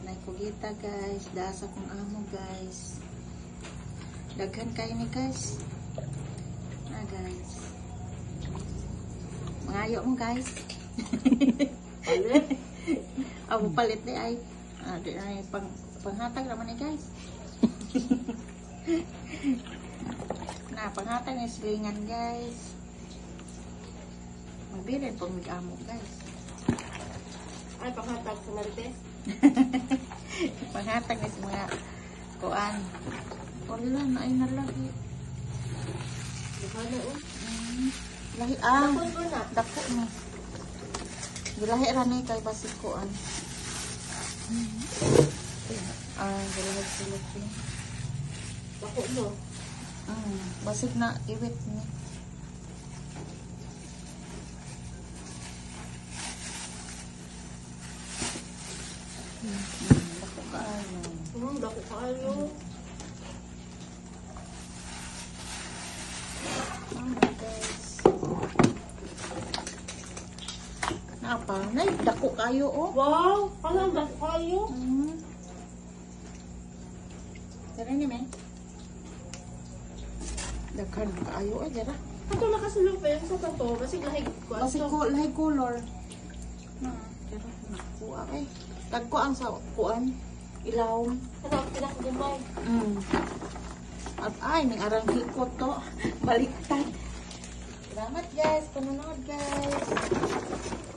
Naikugita guys, dasa kong amo guys. Daghan kayo ni guys. Guys. Mangayo mo guys. Palit? Ako palit di ay. Di ay panghatag naman ni guys. Panghatag ni silingan guys. Magbilin pong mag-amo guys. Ay, panghatag sa Marites? Panghatag ni sa mga kuan. Wala na ay nalagi. Lahi o? Lahi dako na. Gilahi ra ni kay basig kuan. Gilahi sila ni. Dako mo? Basig na iwit ni. Dako kaayo. Dako kaayo. Apa? Nay, dako kayo oh. Wow! Alam, dako kayo. Tara ni men. Daghan kayo ay dara. Ato nakasulupin sa tato. Basig lahi ko. Basig ko lahi color. Dara nakuha ay. Dagko ang sa kuan. Ilaw. Ano, pinakagumay. At ay, may arang hikot to. Baliktad. Salamat guys. Panonood guys.